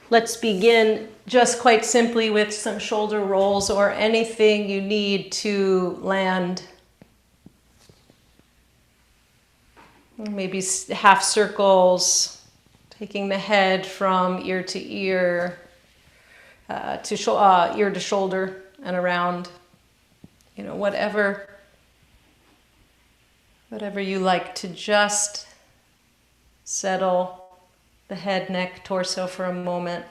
Let's begin just quite simply with some shoulder rolls or anything you need to land. Maybe half circles, taking the head from ear to ear, ear to shoulder and around. You know, whatever you like to just settle the head, neck, torso for a moment.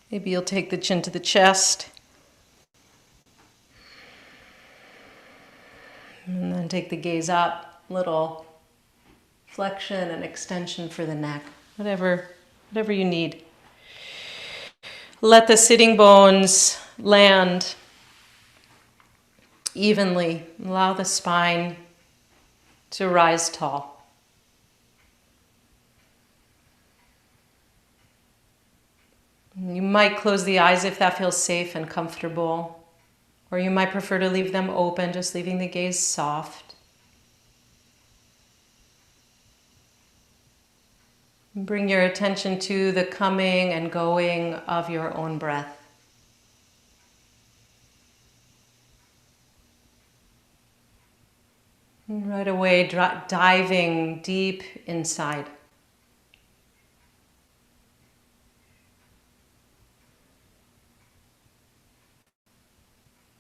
Maybe you'll take the chin to the chest. And then take the gaze up, little flexion and extension for the neck. Whatever you need. Let the sitting bones land evenly. Allow the spine to rise tall. You might close the eyes if that feels safe and comfortable, or you might prefer to leave them open, just leaving the gaze soft. Bring your attention to the coming and going of your own breath. And right away, diving deep inside.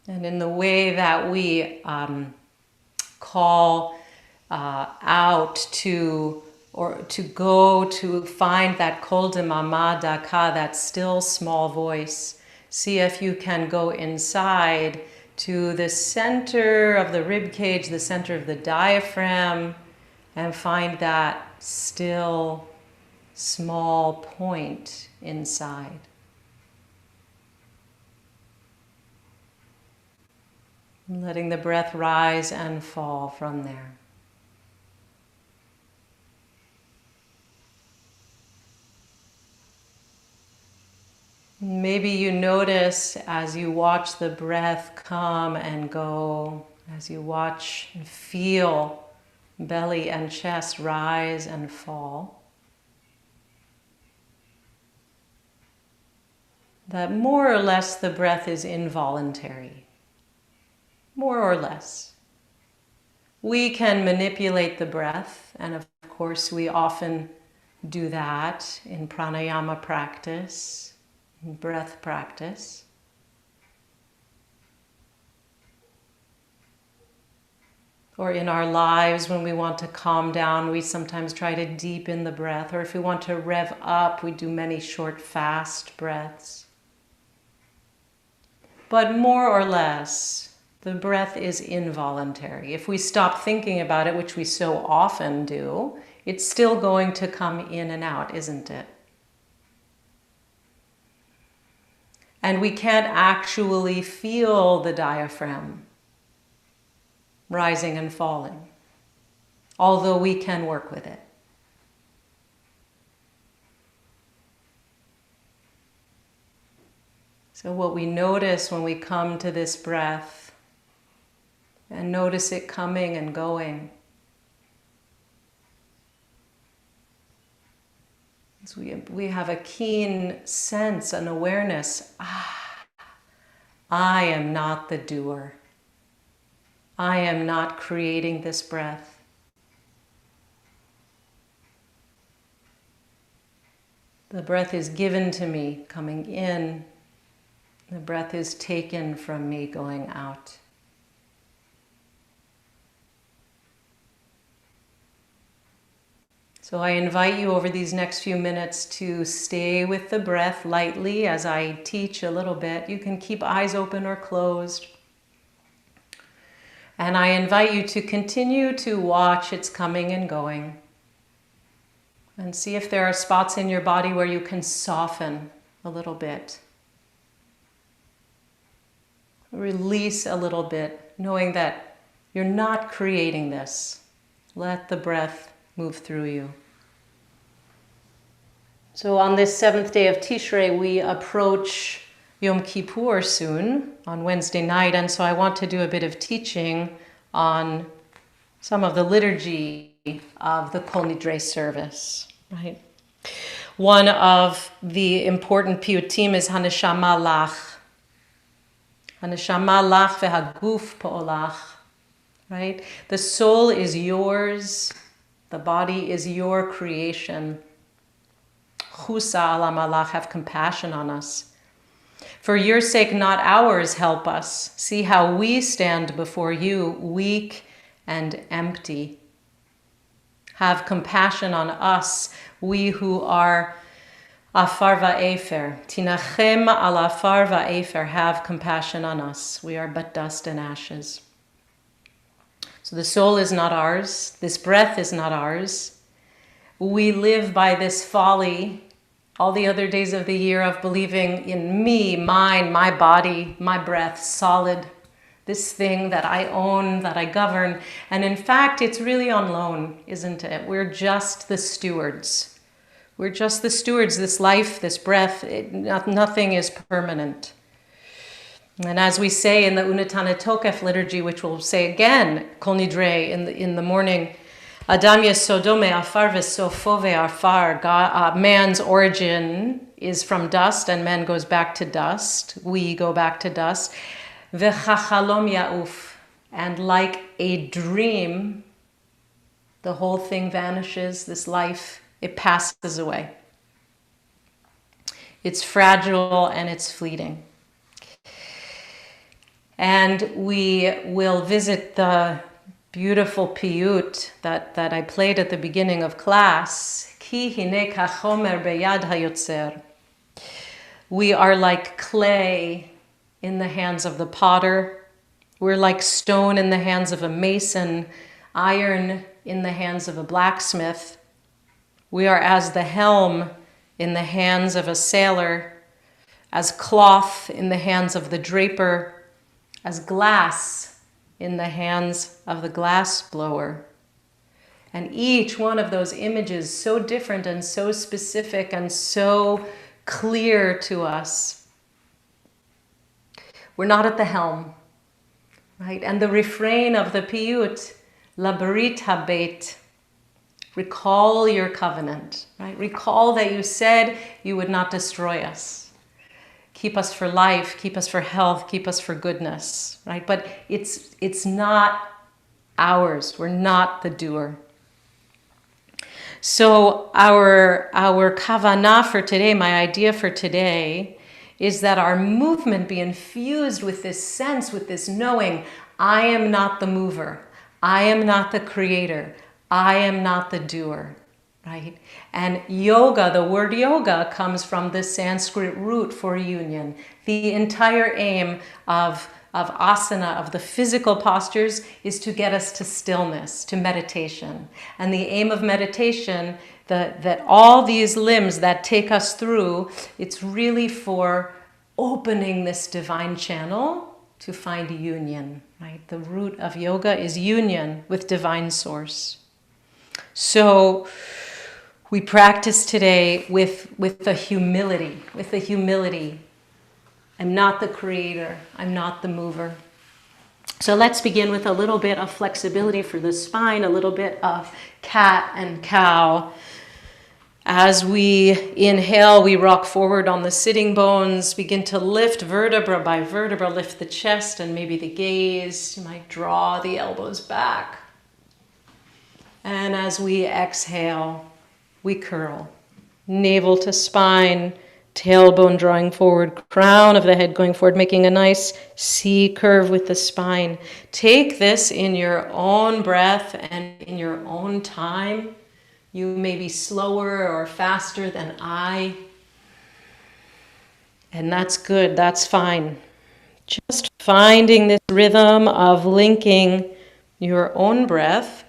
And in the way that we call out to, or to go to find that kol demama daka, that still small voice, see if you can go inside to the center of the rib cage, the center of the diaphragm, and find that still small point inside. Letting the breath rise and fall from there. Maybe you notice as you watch the breath come and go, as you watch and feel belly and chest rise and fall, that more or less the breath is involuntary. More or less. We can manipulate the breath, and of course we often do that in pranayama practice, in breath practice. Or in our lives when we want to calm down, we sometimes try to deepen the breath, or if we want to rev up, we do many short, fast breaths. But more or less, the breath is involuntary. If we stop thinking about it, which we so often do, it's still going to come in and out, isn't it? And we can't actually feel the diaphragm rising and falling, although we can work with it. So what we notice when we come to this breath, and notice it coming and going, so we have a keen sense, an awareness, I am not the doer. I am not creating this breath. The breath is given to me, coming in. The breath is taken from me, going out. So I invite you over these next few minutes to stay with the breath lightly as I teach a little bit. You can keep eyes open or closed. And I invite you to continue to watch its coming and going. And see if there are spots in your body where you can soften a little bit. Release a little bit, knowing that you're not creating this. Let the breath move through you. So on this 7th day of Tishrei, we approach Yom Kippur soon, on Wednesday night, and so I want to do a bit of teaching on some of the liturgy of the Kol Nidre service, right? One of the important piyutim is Haneshama lach. Haneshama lach vehaguf po'olach. Right? The soul is yours. The body is your creation. Chusa ala malach, have compassion on us. For your sake, not ours, help us. See how we stand before you, weak and empty. Have compassion on us, we who are afar va'efer. Tinachem al afar va'efer, have compassion on us. We are but dust and ashes. So the soul is not ours. This breath is not ours. We live by this folly all the other days of the year of believing in me, mine, my body, my breath, solid, this thing that I own, that I govern. And in fact, it's really on loan, isn't it? We're just the stewards. We're just the stewards. This life, this breath, nothing is permanent. And as we say in the Unatana Tokef liturgy, which we'll say again, Kol Nidre, in the morning, Adam Yesodome Afar Vesofo Ve'afar, man's origin is from dust, and man goes back to dust. We go back to dust. V'chachalom Ya'uf, and like a dream, the whole thing vanishes, this life, it passes away. It's fragile and it's fleeting. And we will visit the beautiful piyut that I played at the beginning of class. Ki hine kachomer beyad hayotzer. We are like clay in the hands of the potter. We're like stone in the hands of a mason, iron in the hands of a blacksmith. We are as the helm in the hands of a sailor, as cloth in the hands of the draper, as glass in the hands of the glass blower. And each one of those images so different and so specific and so clear to us. We're not at the helm, right? And the refrain of the piyut, Labarit habet, recall your covenant, right? Recall that you said you would not destroy us. Keep us for life, keep us for health, keep us for goodness, right? But it's not ours. We're not the doer. So our kavanah for today, my idea for today, is that our movement be infused with this sense, with this knowing, I am not the mover. I am not the creator. I am not the doer, right? And yoga, the word yoga, comes from the Sanskrit root for union. The entire aim of asana, of the physical postures, is to get us to stillness, to meditation. And the aim of meditation, that all these limbs that take us through, it's really for opening this divine channel to find union, right? The root of yoga is union with divine source. So we practice today with the humility, I'm not the creator, I'm not the mover. So let's begin with a little bit of flexibility for the spine, a little bit of cat and cow. As we inhale, we rock forward on the sitting bones, begin to lift vertebra by vertebra, lift the chest and maybe the gaze. You might draw the elbows back. And as we exhale, we curl. Navel to spine, tailbone drawing forward, crown of the head going forward, making a nice C curve with the spine. Take this in your own breath and in your own time. You may be slower or faster than I. And that's good, that's fine. Just finding this rhythm of linking your own breath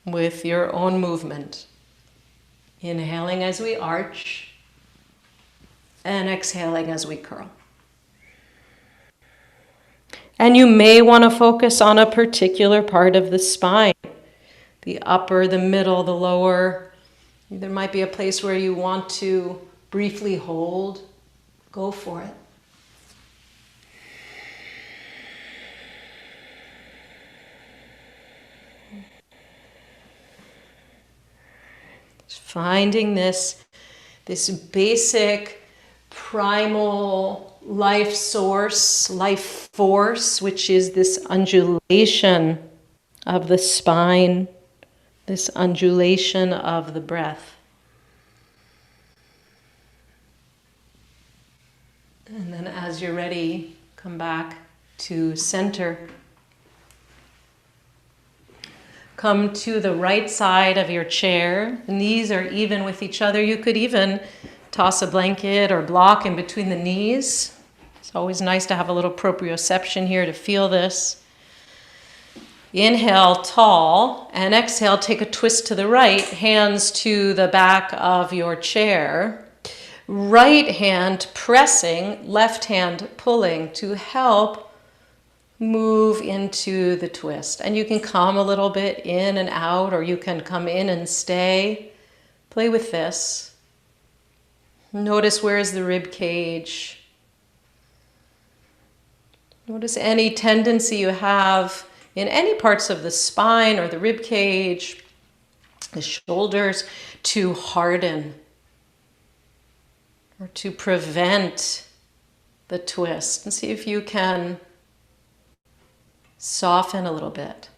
with your own movement. Inhaling as we arch and exhaling as we curl. And you may want to focus on a particular part of the spine, the upper, the middle, the lower. There might be a place where you want to briefly hold. Go for it. Finding this this basic primal life source, life force, which is this undulation of the spine, this undulation of the breath. And then as you're ready, come back to center. Come to the right side of your chair. The knees are even with each other. You could even toss a blanket or block in between the knees. It's always nice to have a little proprioception here to feel this. Inhale, tall, and exhale, take a twist to the right, hands to the back of your chair. Right hand pressing, left hand pulling to help move into the twist. And you can come a little bit in and out, or you can come in and stay. Play with this. Notice where is the rib cage. Notice any tendency you have in any parts of the spine or the rib cage, the shoulders, to harden or to prevent the twist. And see if you can soften a little bit.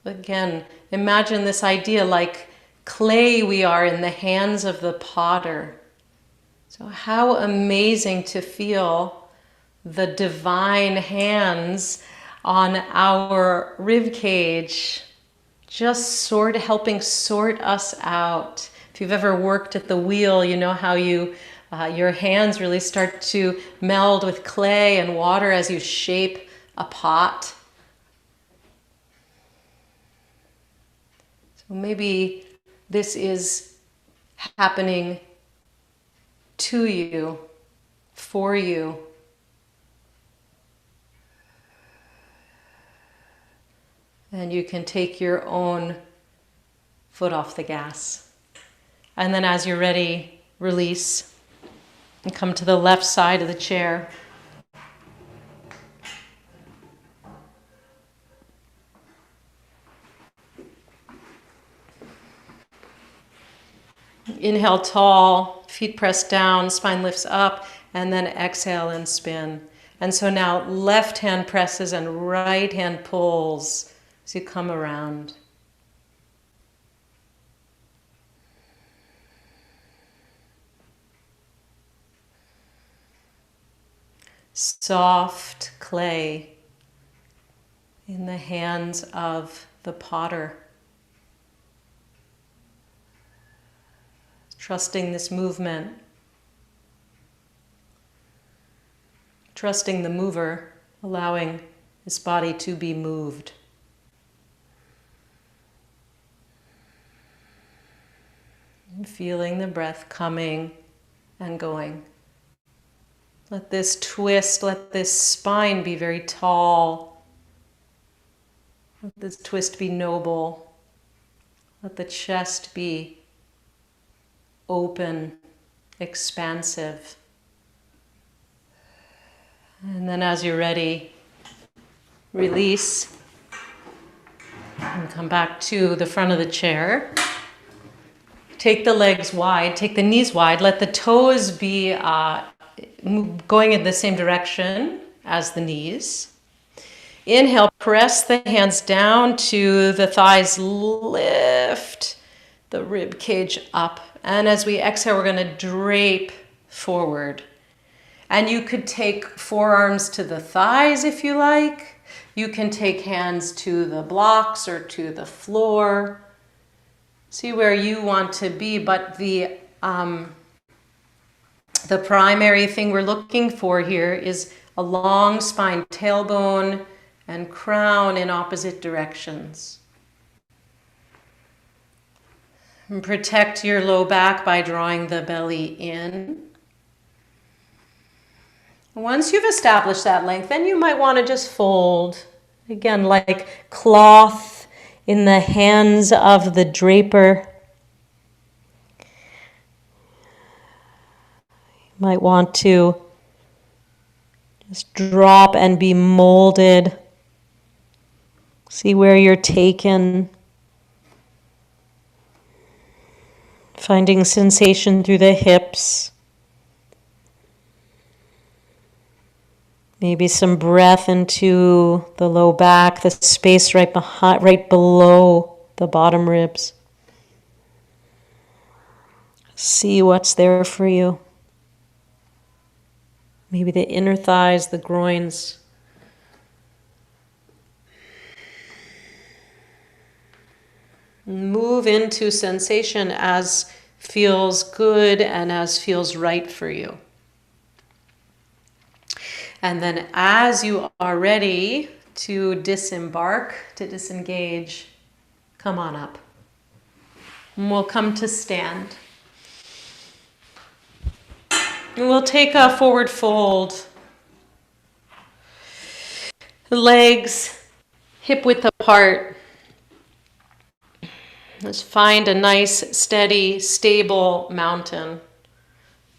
Again, imagine this idea like clay we are in the hands of the potter. So how amazing to feel the divine hands on our rib cage, just helping sort us out. If you've ever worked at the wheel, you know how your hands really start to meld with clay and water as you shape a pot. So maybe this is happening to you, for you. And you can take your own foot off the gas. And then as you're ready, release and come to the left side of the chair. Inhale tall, feet pressed down, spine lifts up, and then exhale and spin. And so now left hand presses and right hand pulls as you come around. Soft clay in the hands of the potter. Trusting this movement. Trusting the mover, allowing this body to be moved. And feeling the breath coming and going. Let this twist, let this spine be very tall. Let this twist be noble. Let the chest be open, expansive. And then as you're ready, release and come back to the front of the chair. Take the legs wide, take the knees wide, let the toes be going in the same direction as the knees. Inhale, press the hands down to the thighs, lift the rib cage up. And as we exhale, we're going to drape forward. And you could take forearms to the thighs if you like. You can take hands to the blocks or to the floor. See where you want to be, but the primary thing we're looking for here is a long spine, tailbone and crown in opposite directions. And protect your low back by drawing the belly in. Once you've established that length, then you might want to just fold. Again, like cloth in the hands of the draper. You might want to just drop and be molded. See where you're taken. Finding sensation through the hips. Maybe some breath into the low back, the space right behind, right below the bottom ribs. See what's there for you. Maybe the inner thighs, the groins. Move into sensation as feels good and as feels right for you. And then as you are ready to disembark, to disengage, come on up. And we'll come to stand. And we'll take a forward fold. The legs hip width apart. Let's find a nice, steady, stable mountain.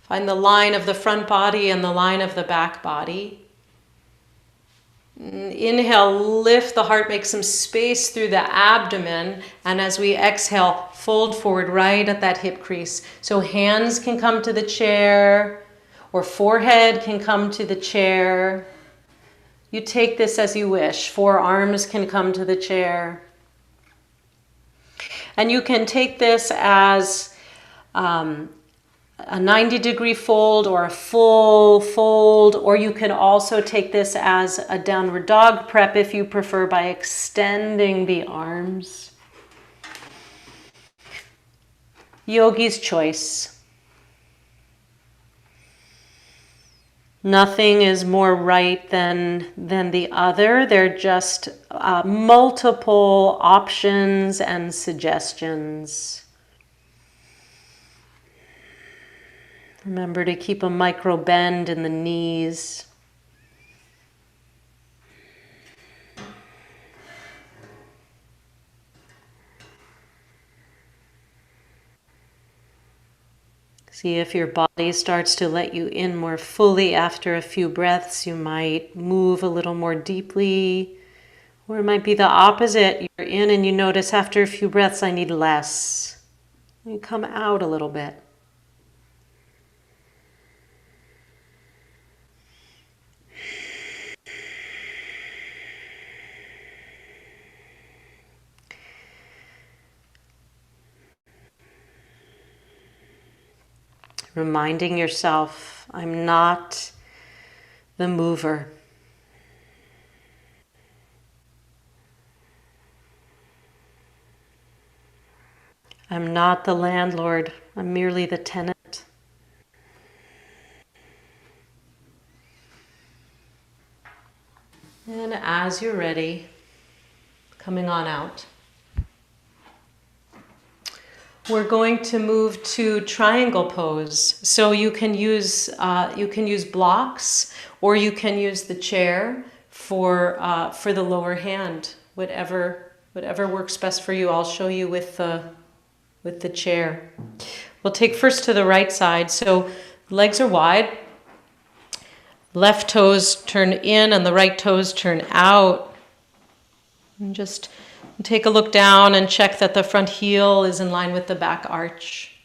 Find the line of the front body and the line of the back body. Inhale, lift the heart, make some space through the abdomen. And as we exhale, fold forward right at that hip crease. So hands can come to the chair or forehead can come to the chair. You take this as you wish. Forearms can come to the chair. And you can take this as a 90-degree fold or a full fold, or you can also take this as a downward dog prep if you prefer, by extending the arms. Yogi's choice. Nothing is more right than the other. They're just multiple options and suggestions. Remember to keep a micro bend in the knees. See if your body starts to let you in more fully after a few breaths. You might move a little more deeply, or it might be the opposite. You're in and you notice after a few breaths, I need less. You come out a little bit. Reminding yourself, I'm not the mover. I'm not the landlord. I'm merely the tenant. And as you're ready, coming on out, we're going to move to triangle pose. So you can use blocks, or you can use the chair for the lower hand. Whatever works best for you. I'll show you with the chair. We'll take first to the right side. So legs are wide. Left toes turn in and the right toes turn out. And just take a look down and check that the front heel is in line with the back arch.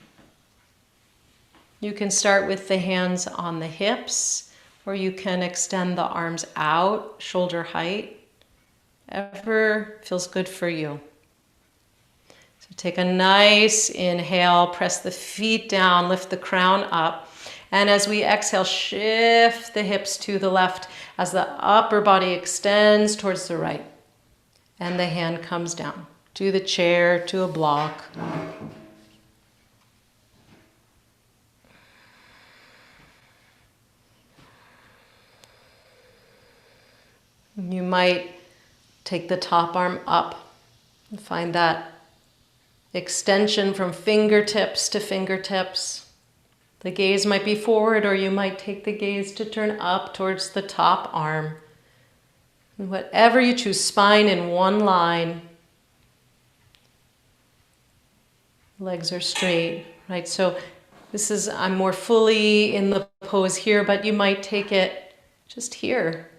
You can start with the hands on the hips, or you can extend the arms out, shoulder height. Whatever feels good for you. So take a nice inhale, press the feet down, lift the crown up. And as we exhale, shift the hips to the left as the upper body extends towards the right. And the hand comes down to the chair, to a block. You might take the top arm up and find that extension from fingertips to fingertips. The gaze might be forward, or you might take the gaze to turn up towards the top arm. And whatever you choose, spine in one line. Legs are straight, right? So I'm more fully in the pose here, but you might take it just here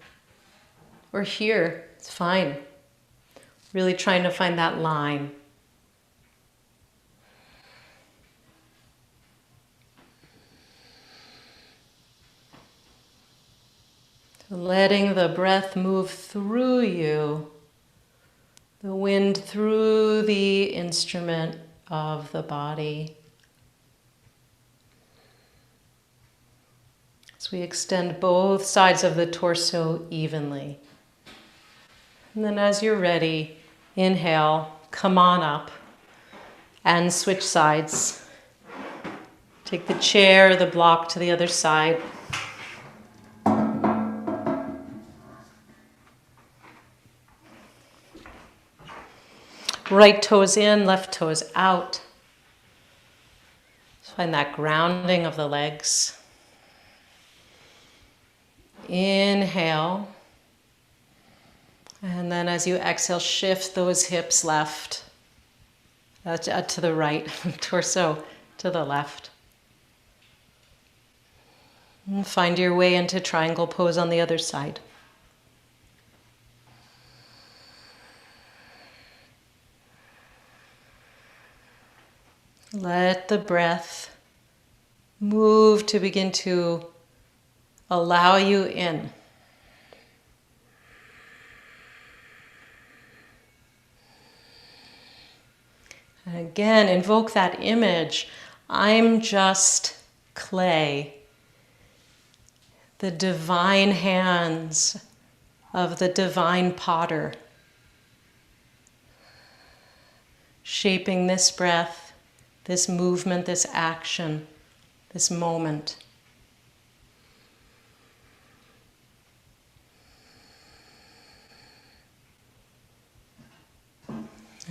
or here. It's fine. Really trying to find that line. Letting the breath move through you, the wind through the instrument of the body. As we extend both sides of the torso evenly. And then as you're ready, inhale, come on up and switch sides. Take the chair, the block to the other side. Right toes in, left toes out. Find that grounding of the legs. Inhale. And then as you exhale, shift those hips left, to the right, torso to the left. And find your way into triangle pose on the other side. Let the breath move to begin to allow you in. And again, invoke that image. I'm just clay. The divine hands of the divine potter, shaping this breath, this movement, this action, this moment.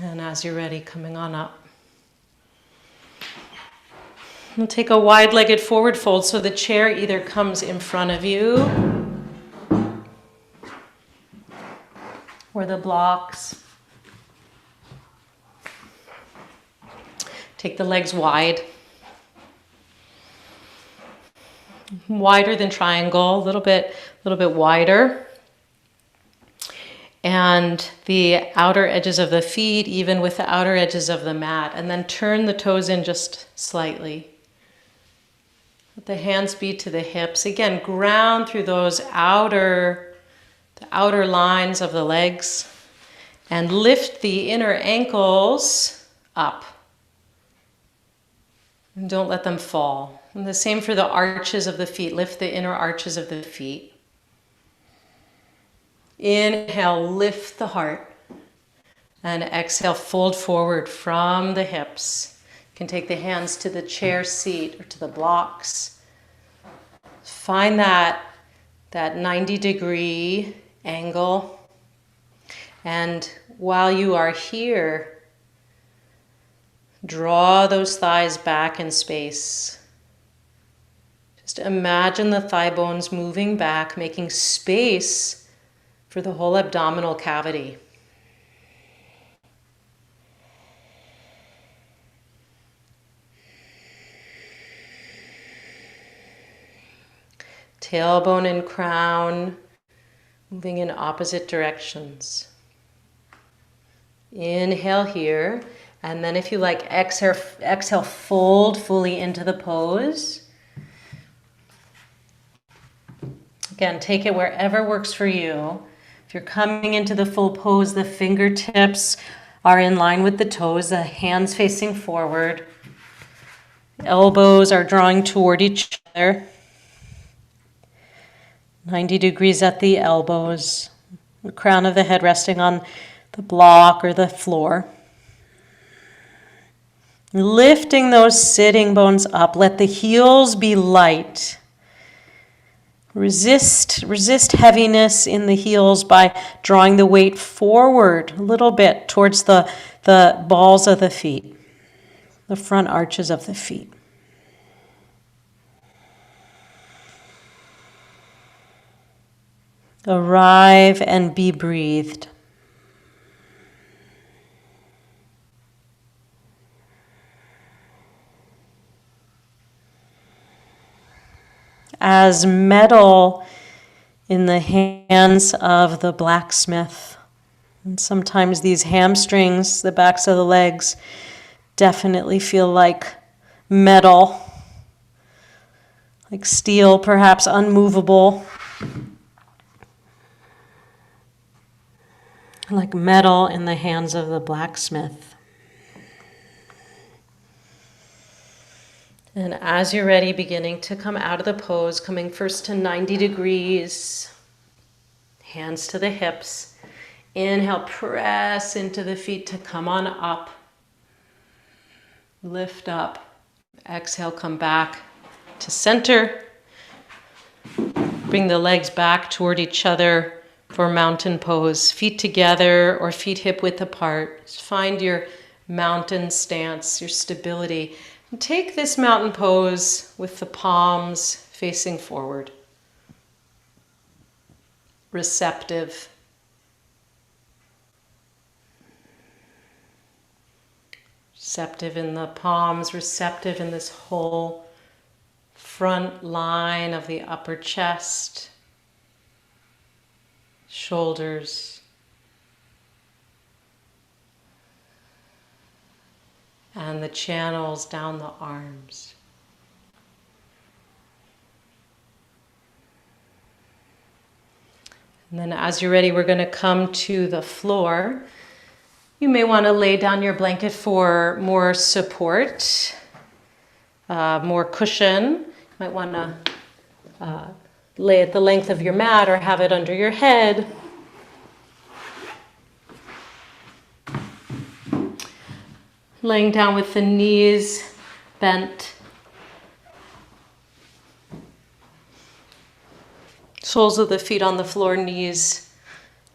And as you're ready, coming on up. We'll take a wide-legged forward fold so the chair either comes in front of you or the blocks. Take the legs wide. Wider than triangle, a little bit wider. And the outer edges of the feet, even with the outer edges of the mat. And then turn the toes in just slightly. Let the hands be to the hips. Again, ground through those the outer lines of the legs. And lift the inner ankles up. And don't let them fall. And the same for the arches of the feet. Lift the inner arches of the feet. Inhale, lift the heart. And exhale, fold forward from the hips. You can take the hands to the chair seat or to the blocks. Find that 90-degree angle. And while you are here, draw those thighs back in space. Just imagine the thigh bones moving back, making space for the whole abdominal cavity. Tailbone and crown moving in opposite directions. Inhale here. And then if you like, exhale, fold fully into the pose. Again, take it wherever works for you. If you're coming into the full pose, the fingertips are in line with the toes, the hands facing forward. Elbows are drawing toward each other. 90 degrees at the elbows. The crown of the head resting on the block or the floor. Lifting those sitting bones up. Let the heels be light. Resist heaviness in the heels by drawing the weight forward a little bit towards the balls of the feet, the front arches of the feet. Arrive and be breathed. As metal in the hands of the blacksmith. And sometimes these hamstrings, the backs of the legs, definitely feel like metal, like steel, perhaps unmovable. like metal in the hands of the blacksmith. And as you're ready, beginning to come out of the pose, coming first to 90 degrees, hands to the hips. Inhale, press into the feet to come on up. Lift up. Exhale, come back to center. Bring the legs back toward each other for mountain pose. Feet together or feet hip width apart. Just find your mountain stance, your stability. And take this mountain pose with the palms facing forward. Receptive. Receptive in the palms, receptive in this whole front line of the upper chest, shoulders, and the channels down the arms. And then as you're ready, we're going to come to the floor. You may want to lay down your blanket for more support, more cushion. You might want to lay at the length of your mat or have it under your head. Laying down with the knees bent. Soles of the feet on the floor, knees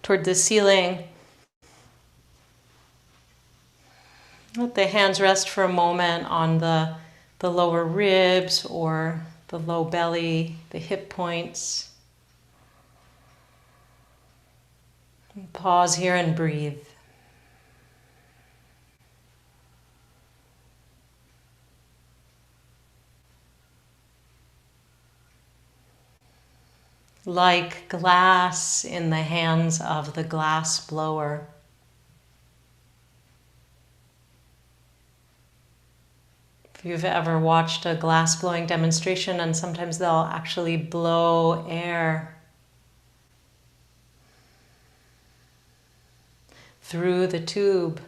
toward the ceiling. Let the hands rest for a moment on the lower ribs or the low belly, the hip points. And pause here and breathe. Like glass in the hands of the glass blower. If you've ever watched a glass blowing demonstration, and sometimes they'll actually blow air through the tube.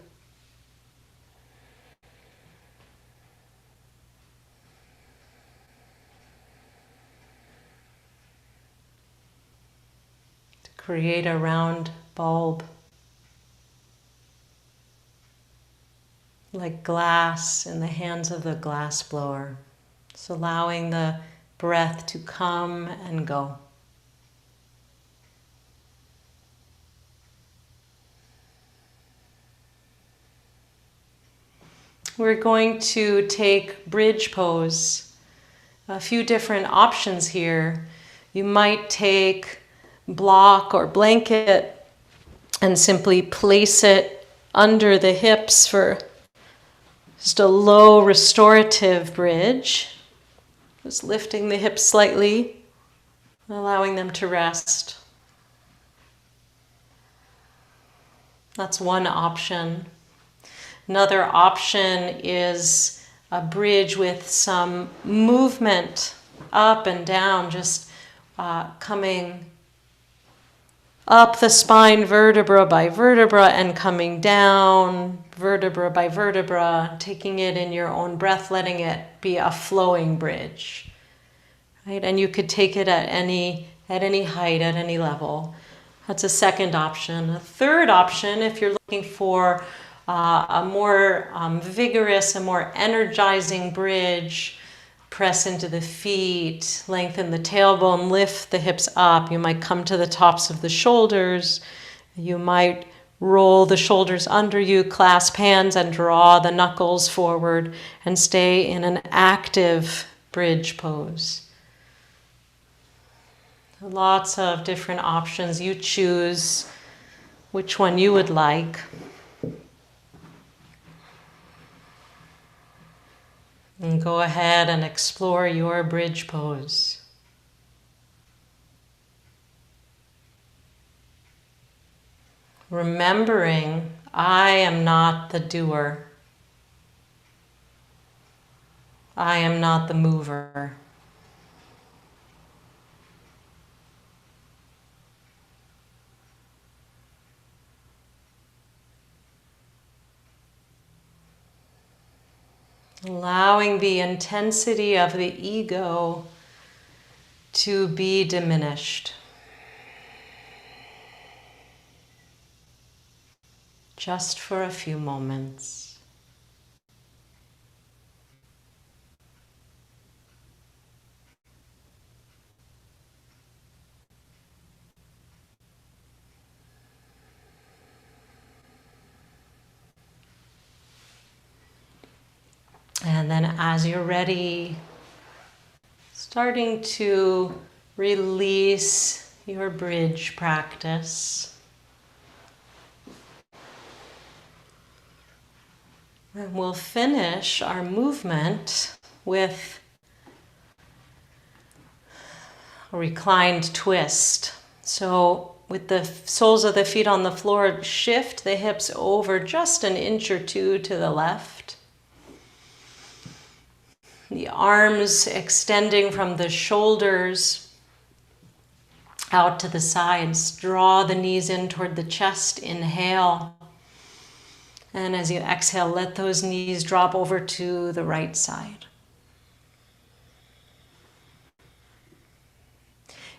To create a round bulb. Like glass in the hands of the glass blower. Just allowing the breath to come and go. We're going to take bridge pose. A few different options here. You might take block or blanket and simply place it under the hips for just a low restorative bridge. Just lifting the hips slightly, allowing them to rest. That's one option. Another option is a bridge with some movement up and down, just coming up the spine vertebra by vertebra and coming down vertebra by vertebra, taking it in your own breath, letting it be a flowing bridge. Right? And you could take it at any height, at any level. That's a second option. A third option, if you're looking for a more vigorous, a more energizing bridge, press into the feet, lengthen the tailbone, lift the hips up. You might come to the tops of the shoulders. You might roll the shoulders under you, clasp hands and draw the knuckles forward and stay in an active bridge pose. Lots of different options. You choose which one you would like. And go ahead and explore your bridge pose. Remembering, I am not the doer. I am not the mover. allowing the intensity of the ego to be diminished. Just for a few moments. And then as you're ready, starting to release your bridge practice. And we'll finish our movement with a reclined twist. So with the soles of the feet on the floor, shift the hips over just an inch or two to the left. The arms extending from the shoulders out to the sides. Draw the knees in toward the chest. Inhale. And as you exhale, let those knees drop over to the right side.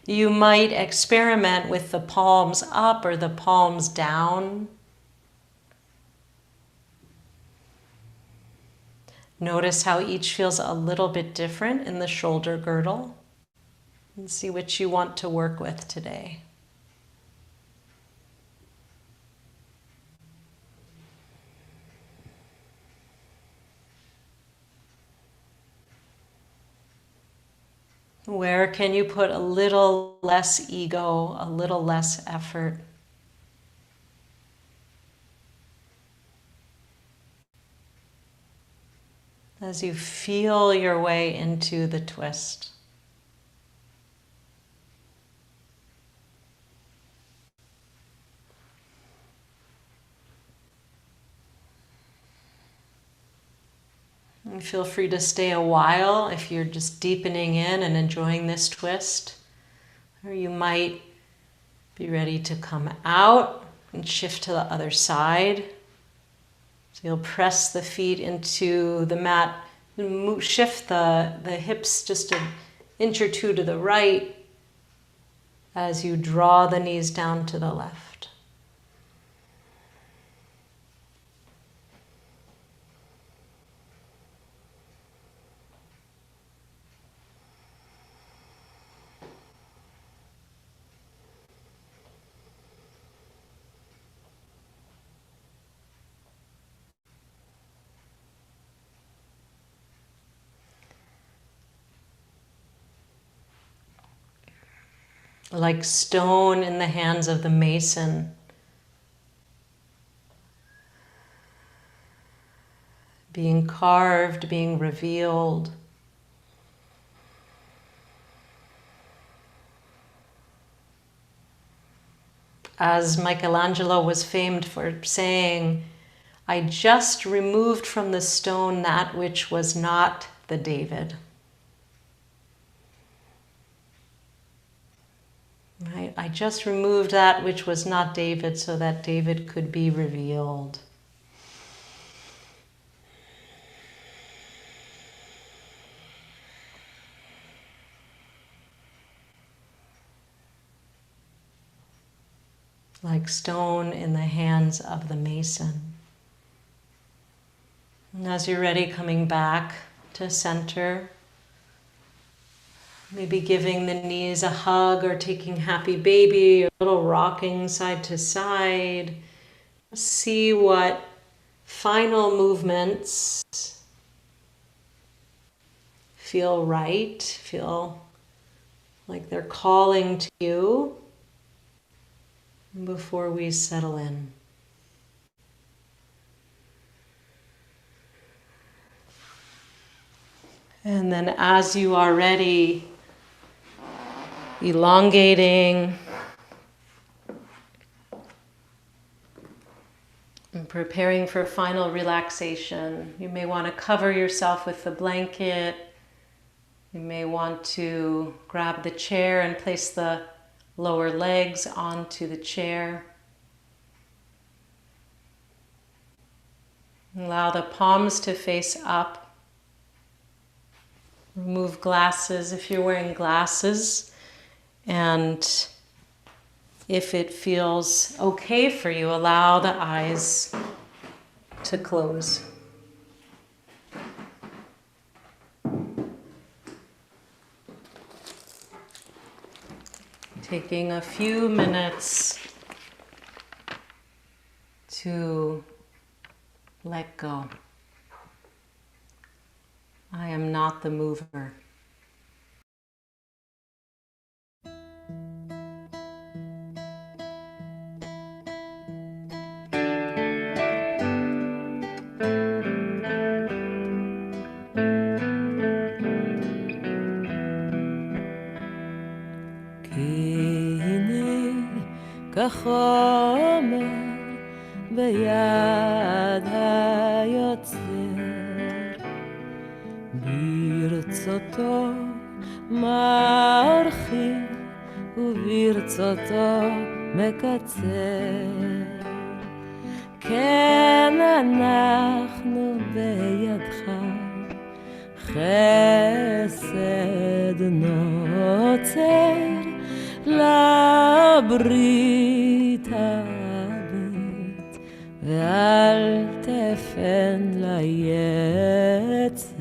You might experiment with the palms up or the palms down. Notice how each feels a little bit different in the shoulder girdle. And see which you want to work with today. Where can you put a little less ego, a little less effort? As you feel your way into the twist. And feel free to stay a while if you're just deepening in and enjoying this twist. Or you might be ready to come out and shift to the other side. So you'll press the feet into the mat, shift the hips just an inch or two to the right as you draw the knees down to the left. Like stone in the hands of the mason. Being carved, being revealed. As Michelangelo was famed for saying, I just removed from the stone that which was not the David. Right? I just removed that which was not David so that David could be revealed. Like stone in the hands of the mason. And as you're ready, coming back to center. Maybe giving the knees a hug or taking happy baby, or a little rocking side to side. See what final movements feel right, feel like they're calling to you before we settle in. And then as you are ready, elongating and preparing for final relaxation. You may want to cover yourself with the blanket. You may want to grab the chair and place the lower legs onto the chair. Allow the palms to face up. Remove glasses if you're wearing glasses. And if it feels okay for you, allow the eyes to close. Taking a few minutes to let go. I am not the mover. כחומר ביד היוצר ברצותו מרחיב וברצותו מקצר כן אנחנו בידך חסד נוצר לברית הבית ואל תפן ליצר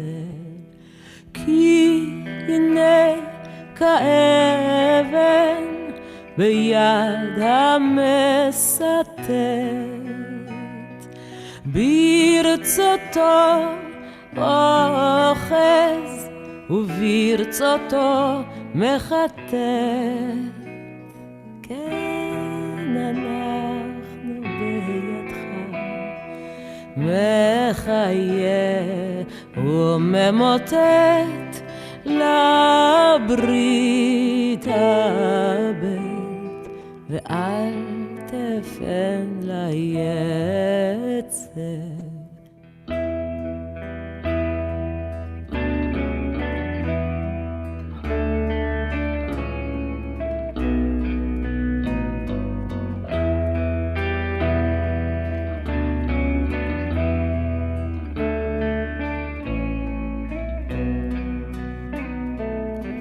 כי הנה כאבן ביד המסתת ברצותו אוחז וברצותו מחטא כן אנחנו בידך מחיה וממוטט לברית הבית ואל תפן ליצר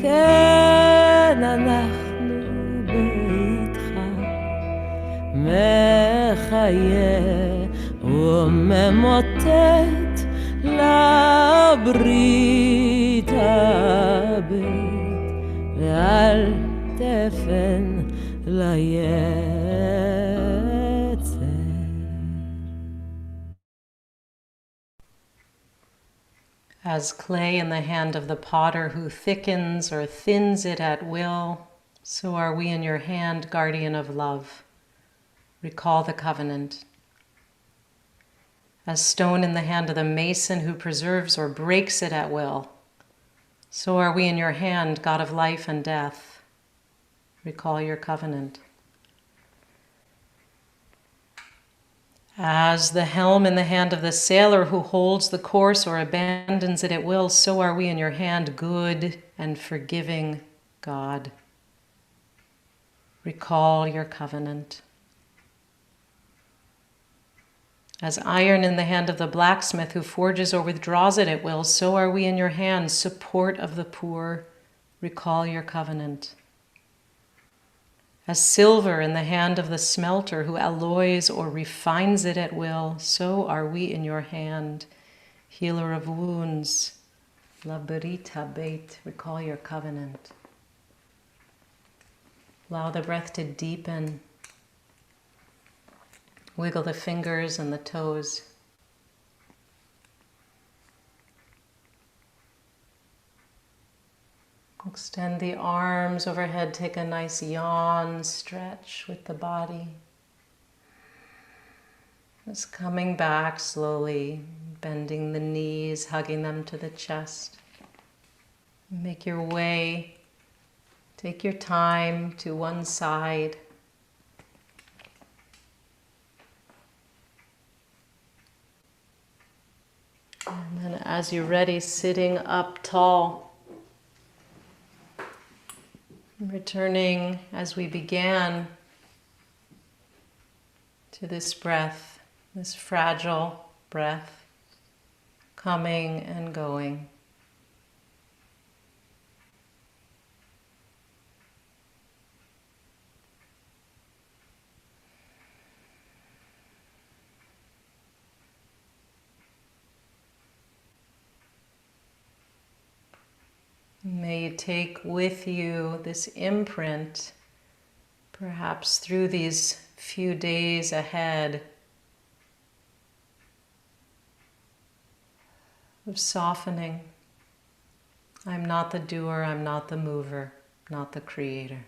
כן אנחנו ביתך מחיה וממוטט לברית הבית ואל תפן ליצר As clay in the hand of the potter who thickens or thins it at will, so are we in your hand, guardian of love. Recall the covenant. As stone in the hand of the mason who preserves or breaks it at will, so are we in your hand, God of life and death. Recall your covenant. As the helm in the hand of the sailor who holds the course or abandons it at will, so are we in your hand, good and forgiving God. Recall your covenant. As iron in the hand of the blacksmith who forges or withdraws it at will, so are we in your hand, support of the poor. Recall your covenant. As silver in the hand of the smelter who alloys or refines it at will, so are we in your hand, healer of wounds. Labrit habeit, recall your covenant. Allow the breath to deepen. Wiggle the fingers and the toes. Extend the arms overhead, take a nice yawn, stretch with the body. Just coming back slowly, bending the knees, hugging them to the chest. Make your way, take your time to one side. And then as you're ready, sitting up tall. Returning as we began to this breath, this fragile breath, coming and going. May you take with you this imprint, perhaps through these few days ahead, of softening. I'm not the doer, I'm not the mover, not the creator.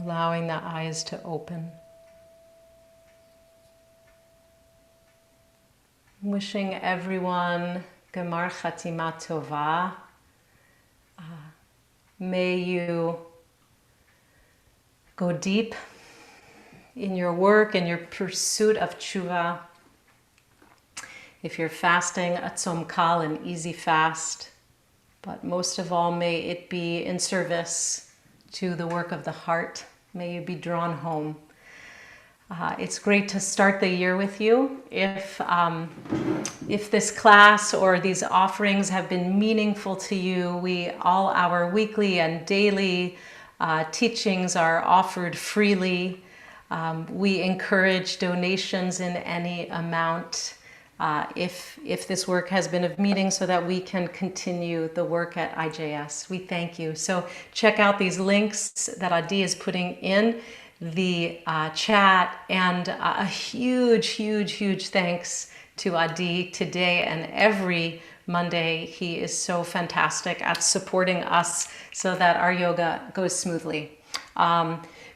Allowing the eyes to open. Wishing everyone Gemar Chatima Tova. May you go deep in your work, in your pursuit of tshuva. If you're fasting, a tzom kal, an easy fast. But most of all, may it be in service to the work of the heart. May you be drawn home. It's great to start the year with you. If this class or these offerings have been meaningful to you, all our weekly and daily teachings are offered freely. We encourage donations in any amount if this work has been of meaning, so that we can continue the work at IJS. We thank you. So check out these links that Adi is putting in the chat, and a huge thanks to Adi today and every Monday. He is so fantastic at supporting us so that our yoga goes smoothly.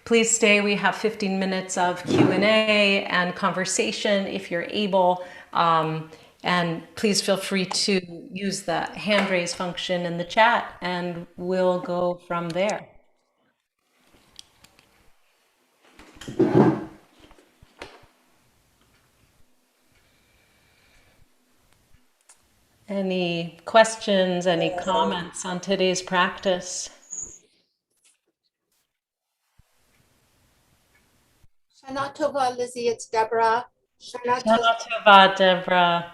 Please stay. We have 15 minutes of Q&A and conversation if you're able. And please feel free to use the hand raise function in the chat, and we'll go from there. Any questions, any comments on today's practice? Shana Tova, Lizzie, it's Deborah. Shana Shana Tova, Deborah.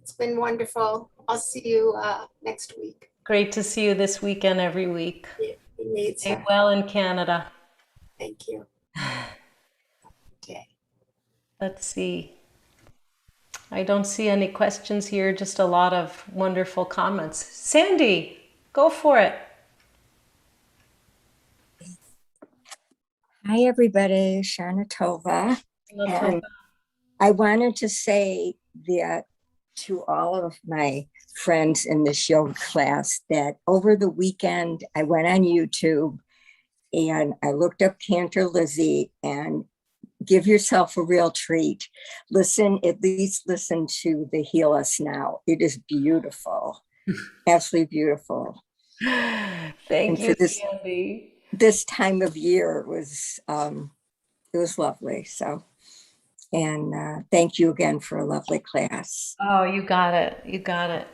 It's been wonderful. I'll see you next week. Great to see you this weekend, every week. Stay well in Canada. Thank you. Okay. Let's see. I don't see any questions here, just a lot of wonderful comments. Sandy, go for it. Hi, everybody. Shana Tova. And I wanted to say that to all of my friends in this yoga class that over the weekend, I went on YouTube and I looked up Cantor Lizzie, and give yourself a real treat. At least listen to the Heal Us Now. It is beautiful. Absolutely beautiful. Thank you, Sandy. This time of year it was lovely. So, and thank you again for a lovely class. Oh, you got it. You got it.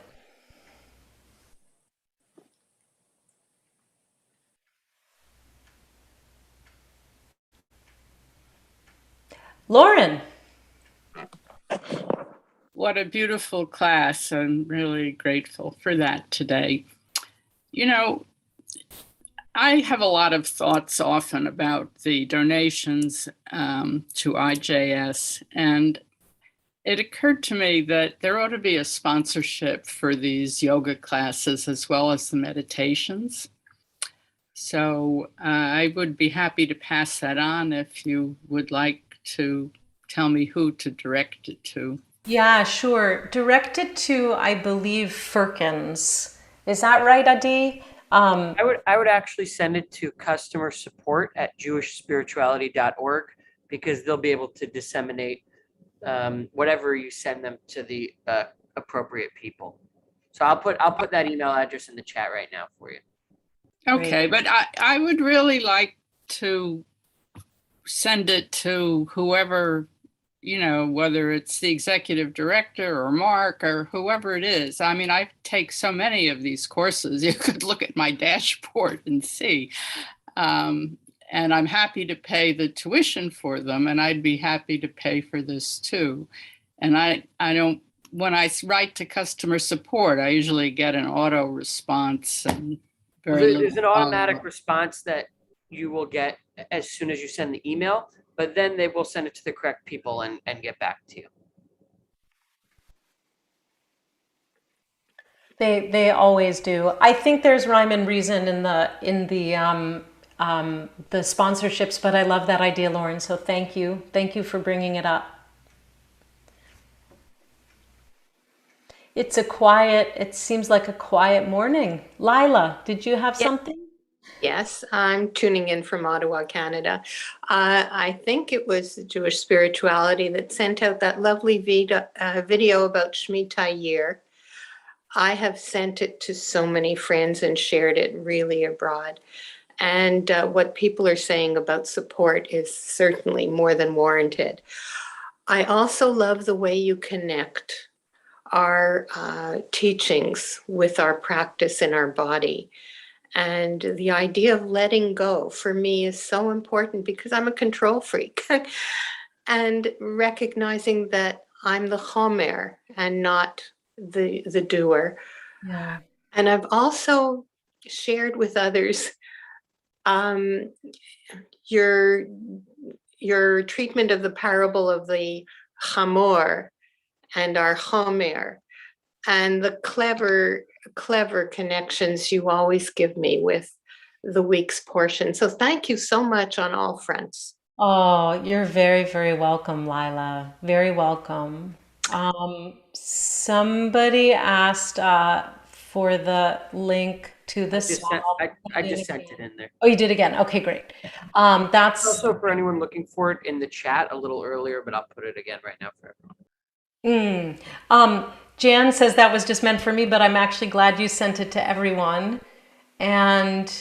Lauren. What a beautiful class. I'm really grateful for that today. You know, I have a lot of thoughts often about the donations to IJS, and it occurred to me that there ought to be a sponsorship for these yoga classes as well as the meditations. So I would be happy to pass that on if you would like to tell me who to direct it to. Yeah, sure. Direct it to, I believe, Firkins. Is that right, Adi? I would actually send it to customer support at jewishspirituality.org, because they'll be able to disseminate whatever you send them to the appropriate people. So I'll put that email address in the chat right now for you. Okay, but I would really like to send it to whoever, you know, whether it's the executive director or Mark or whoever it is. I mean, I take so many of these courses. You could look at my dashboard and see. And I'm happy to pay the tuition for them, and I'd be happy to pay for this too. And I don't, when I write to customer support, I usually get an auto response and There's an automatic response that you will get as soon as you send the email, but then they will send it to the correct people and get back to you. They always do. I think there's rhyme and reason in the sponsorships, but I love that idea, Lauren. So thank you for bringing it up. It seems like a quiet morning. Lila, did you have something? Yes, I'm tuning in from Ottawa, Canada. I think it was the Jewish spirituality that sent out that lovely video about Shemitah year. I have sent it to so many friends and shared it really abroad. And what people are saying about support is certainly more than warranted. I also love the way you connect our teachings with our practice in our body. And the idea of letting go for me is so important because I'm a control freak. And recognizing that I'm the chomer and not the doer. Yeah. And I've also shared with others your treatment of the parable of the chamor and our chomer, and the clever connections you always give me with the week's portion. So thank you so much on all fronts. Oh, you're very, very welcome, Lila. Very welcome. Somebody asked for the link to the song. I just sent it in there. Oh, you did again. Okay, great. That's Also, for anyone looking for it in the chat a little earlier, but I'll put it again right now for everyone. Jan says that was just meant for me, but I'm actually glad you sent it to everyone. And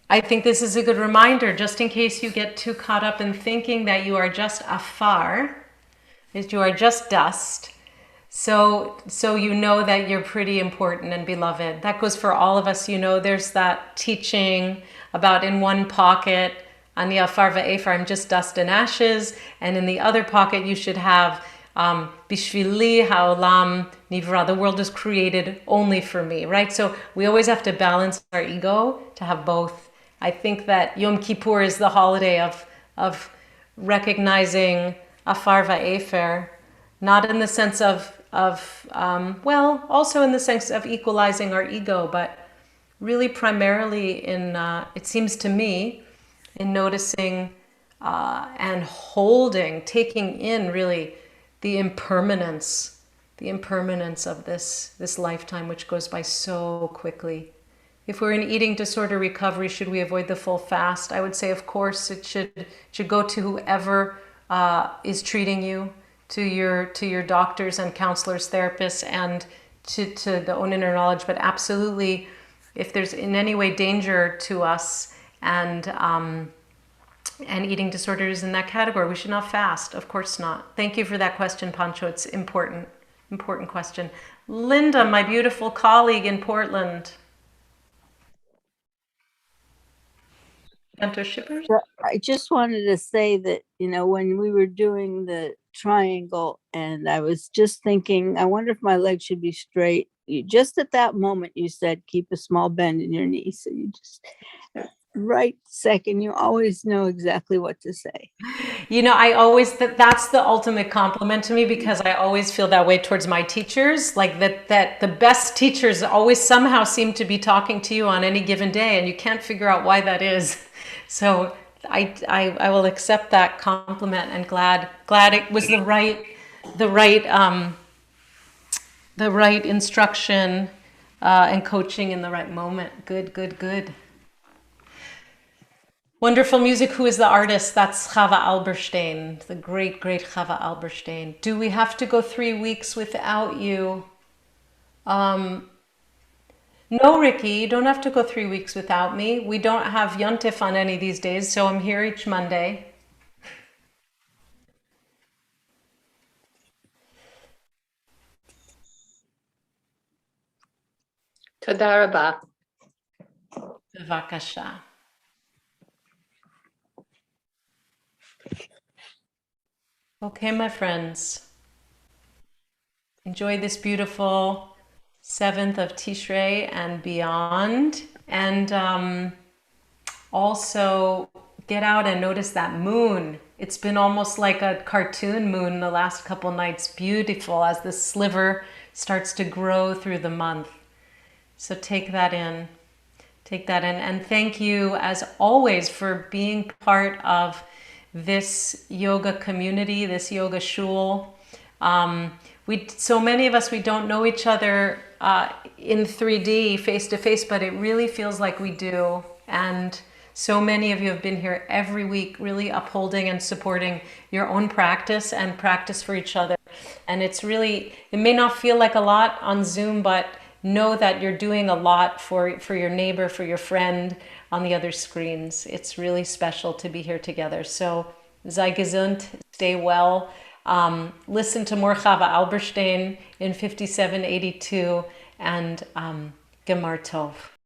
I think this is a good reminder, just in case you get too caught up in thinking that you are just afar, that you are just dust. So you know that you're pretty important and beloved. That goes for all of us. You know, there's that teaching about in one pocket, ani afar ve'efar, I'm just dust and ashes, and in the other pocket you should have bishvili ha'olam nivra, the world is created only for me, right? So we always have to balance our ego to have both. I think that Yom Kippur is the holiday of recognizing afar va'efer, not in the sense of well, also in the sense of equalizing our ego, but really primarily in, it seems to me, in noticing and holding, taking in really the impermanence of this lifetime, which goes by so quickly. If we're in eating disorder recovery, should we avoid the full fast? I would say, of course, it should go to whoever is treating you, to your doctors and counselors, therapists, and to the own inner knowledge. But absolutely, if there's in any way danger to us and eating disorders in that category, we should not fast. Of course not. Thank you for that question, Pancho. It's important question. Linda, my beautiful colleague in Portland. Cantor shippers? I just wanted to say that, when we were doing the triangle and I was just thinking, I wonder if my leg should be straight. Just at that moment, you said, keep a small bend in your knee. So you just, right second, you always know exactly what to say. I always, that's the ultimate compliment to me, because I always feel that way towards my teachers, like that the best teachers always somehow seem to be talking to you on any given day, and you can't figure out why that is. So I will accept that compliment, and glad it was the right instruction and coaching in the right moment. Good. Wonderful music. Who is the artist? That's Chava Alberstein, the great Chava Alberstein. Do we have to go 3 weeks without you? No, Ricky, you don't have to go 3 weeks without me. We don't have Yontif on any these days, so I'm here each Monday. Toda rabah. Bevakasha. Okay, my friends. Enjoy this beautiful 7th of Tishrei and beyond. And also get out and notice that moon. It's been almost like a cartoon moon the last couple nights. Beautiful as the sliver starts to grow through the month. So take that in. Take that in. And thank you, as always, for being part of this yoga community, this yoga shul. So many of us, we don't know each other in 3D, face to face, but it really feels like we do. And so many of you have been here every week, really upholding and supporting your own practice and practice for each other. And it's really, it may not feel like a lot on Zoom, but know that you're doing a lot for your neighbor, for your friend on the other screens. It's really special to be here together. So, sei gesund, stay well. Listen to more Chava Alberstein in 5782 and Gemar Tov.